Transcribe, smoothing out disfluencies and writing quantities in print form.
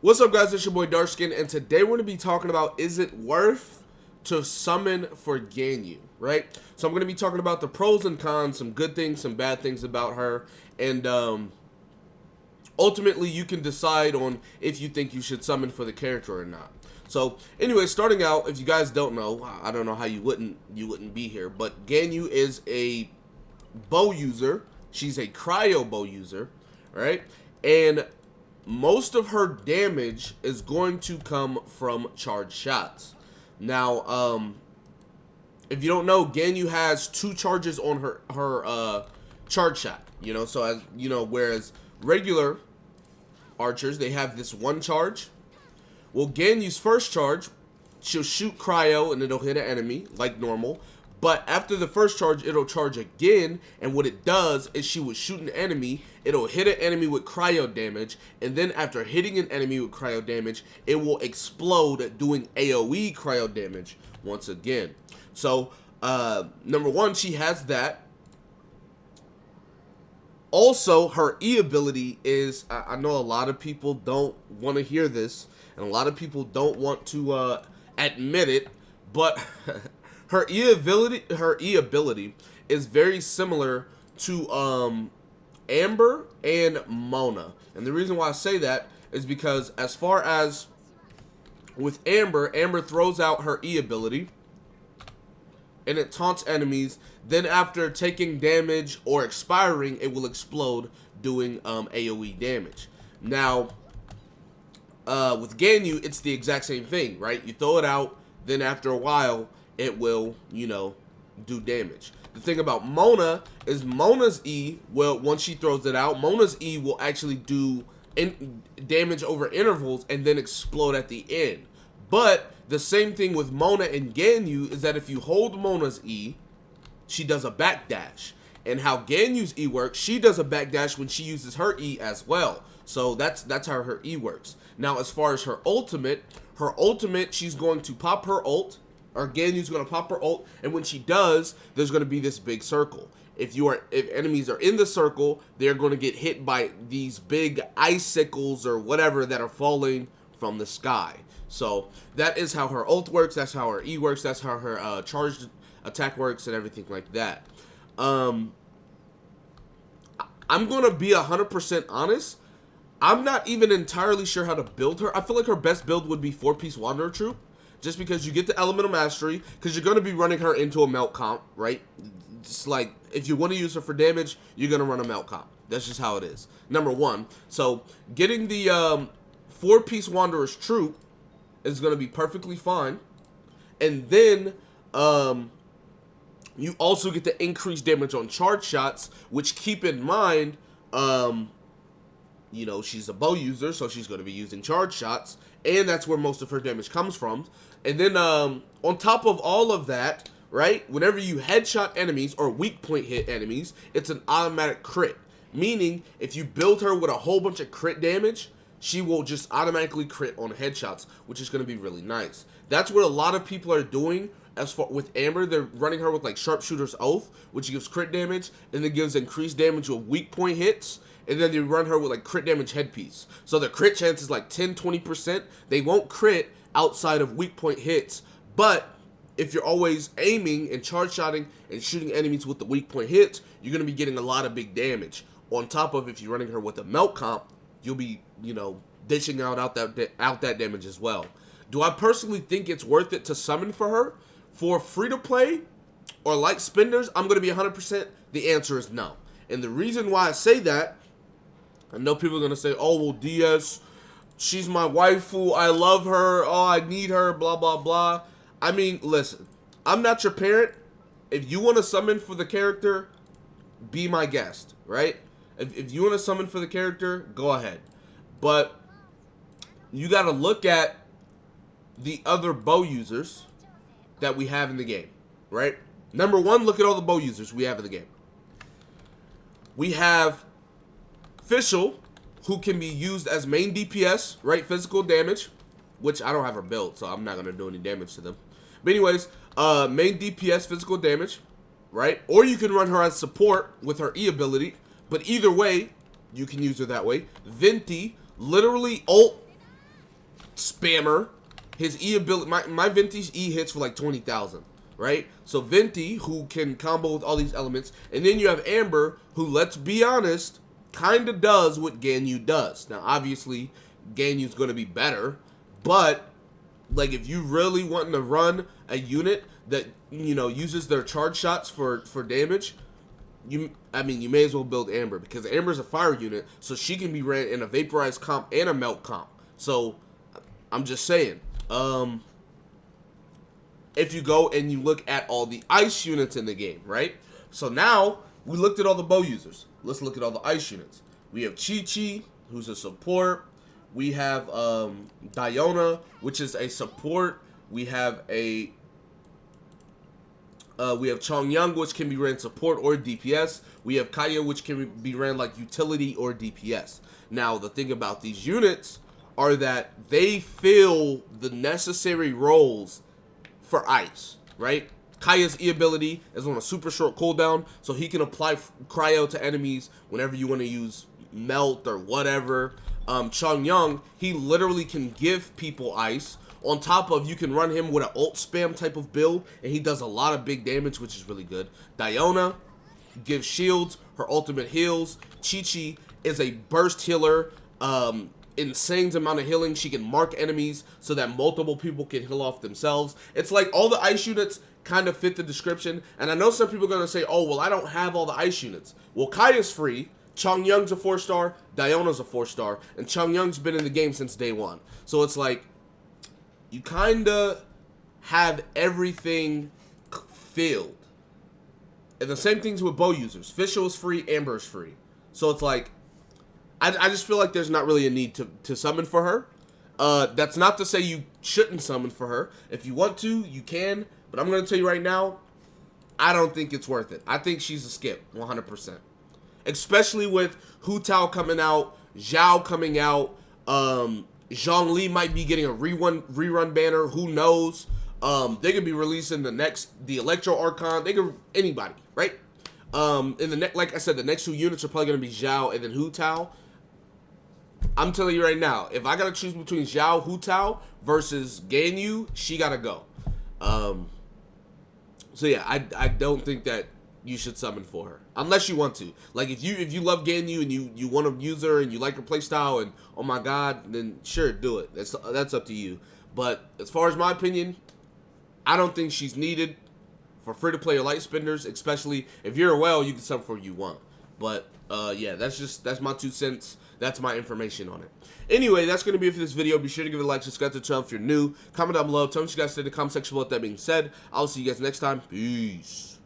What's up, guys? It's your boy Darkskin, and today we're going to be talking about, is it worth to summon for Ganyu, right? So I'm going to be talking about the pros and cons, some good things, some bad things about her, and ultimately you can decide on if you think you should summon for the character or not. So anyway, starting out, if you guys don't know, I don't know how you wouldn't be here, but Ganyu is a bow user. She's a cryo bow user, right? And most of her damage is going to come from charged shots. Now, if you don't know, Ganyu has 2 charges on her charge shot. You know, so as you know, whereas regular archers, they have this 1 charge. Well, Ganyu's first charge, she'll shoot cryo and it'll hit an enemy like normal. But after the first charge, it'll charge again, and what it does is she will shoot an enemy, it'll hit an enemy with cryo damage, and then after hitting an enemy with cryo damage, it will explode doing AoE cryo damage once again. So, number 1, she has that. Also, her E ability is, I know a lot of people don't want to hear this, and a lot of people don't want to admit it, but her E ability is very similar to Amber and Mona. And the reason why I say that is because as far as with Amber, Amber throws out her E ability and it taunts enemies. Then after taking damage or expiring, it will explode doing AoE damage. Now, with Ganyu, it's the exact same thing, right? You throw it out, then after a while, it will, you know, do damage. The thing about Mona is Mona's E, well, once she throws it out, Mona's E will actually do damage over intervals and then explode at the end. But the same thing with Mona and Ganyu is that if you hold Mona's E, she does a backdash. And how Ganyu's E works, she does a backdash when she uses her E as well. So that's how her E works. Now, as far as her ultimate, she's going to pop her ult, or Ganyu's going to pop her ult, and when she does, there's going to be this big circle. If enemies are in the circle, they're going to get hit by these big icicles or whatever that are falling from the sky. So that is how her ult works. That's how her E works. That's how her charged attack works and everything like that. I'm going to be 100% honest. I'm not even entirely sure how to build her. I feel like her best build would be 4-piece Wanderer Troop. Just because you get the Elemental Mastery, because you're going to be running her into a melt comp, right? Just like, if you want to use her for damage, you're going to run a melt comp. That's just how it is. Number 1. So, getting the 4-piece Wanderer's Troop is going to be perfectly fine. And then, you also get the increased damage on charge shots, which, keep in mind, you know, she's a bow user, so she's going to be using charge shots, and that's where most of her damage comes from. And then, on top of all of that, right, whenever you headshot enemies or weak point hit enemies, it's an automatic crit. Meaning, if you build her with a whole bunch of crit damage, she will just automatically crit on headshots, which is going to be really nice. That's what a lot of people are doing. As far with Amber, they're running her with like Sharpshooter's Oath, which gives crit damage, and then gives increased damage with weak point hits, and then they run her with like crit damage headpiece. So the crit chance is like 10-20%. They won't crit outside of weak point hits, but if you're always aiming and charge shotting and shooting enemies with the weak point hits, you're going to be getting a lot of big damage. On top of, if you're running her with a melt comp, you'll be, you know, dishing out that damage as well. Do I personally think it's worth it to summon for her? For free-to-play or light spenders, I'm going to be 100%. The answer is no. And the reason why I say that, I know people are going to say, oh, well, DS, she's my waifu, I love her, oh, I need her, blah, blah, blah. I mean, listen, I'm not your parent. If you want to summon for the character, be my guest, right? If you want to summon for the character, go ahead. But you got to look at the other bow users that we have in the game, right? Number 1, look at all the bow users we have in the game. We have Fischl, who can be used as main DPS, right? Physical damage, which I don't have her built, so I'm not going to do any damage to them. But anyways, main DPS, physical damage, right? Or you can run her as support with her E ability, but either way, you can use her that way. Venti, literally ult spammer. His E ability, my Venti's E hits for like 20,000, right? So Venti, who can combo with all these elements, and then you have Amber, who, let's be honest, kind of does what Ganyu does. Now, obviously, Ganyu's going to be better, but like if you really want to run a unit that, you know, uses their charge shots for damage, I mean, you may as well build Amber, because Amber's a fire unit, so she can be ran in a vaporized comp and a melt comp. So I'm just saying, if you go and you look at all the ice units in the game, right? So now we looked at all the bow users. Let's look at all the ice units. We have Chi-Chi, who's a support. We have Diona, which is a support. We have Chongyang, which can be ran support or DPS. We have Kaya, which can be ran like utility or DPS. Now, the thing about these units are that they fill the necessary roles for ice, right? Kaya's E ability is on a super short cooldown, so he can apply cryo to enemies whenever you want to use melt or whatever. Chongyang, he literally can give people ice. On top of, you can run him with an ult spam type of build, and he does a lot of big damage, which is really good. Diona gives shields, her ultimate heals. Chi-Chi is a burst healer, insane amount of healing. She can mark enemies so that multiple people can heal off themselves. It's like all the ice units kind of fit the description, and I know some people are going to say, oh, well, I don't have all the ice units. Well, Kaya's free, Chongyang's a 4-star, Diona's a 4-star, and Chongyang's been in the game since day one. So it's like, you kind of have everything filled. And the same things with bow users. Fischl is free, Amber is free. So it's like, I just feel like there's not really a need to summon for her. That's not to say you shouldn't summon for her. If you want to, you can. But I'm going to tell you right now, I don't think it's worth it. I think she's a skip, 100%. Especially with Hu Tao coming out, Zhao coming out, Zhongli might be getting a rerun banner. Who knows? They could be releasing the Electro Archon. They could, anybody, right? Like I said, the next 2 units are probably going to be Zhao and then Hu Tao. I'm telling you right now, if I got to choose between Zhao, Hu Tao versus Ganyu, she got to go. So yeah, I don't think that you should summon for her unless you want to. Like if you love Ganyu and you want to use her and you like her playstyle and oh my god, then sure, do it. That's up to you. But as far as my opinion, I don't think she's needed for free-to-play or light spenders, especially if you're a whale, you can summon for what you want. But yeah, that's my 2 cents. That's my information on it. Anyway, that's going to be it for this video. Be sure to give it a like, subscribe to the channel if you're new. Comment down below. Tell me what you guys said in the comment section below. With that being said, I'll see you guys next time. Peace.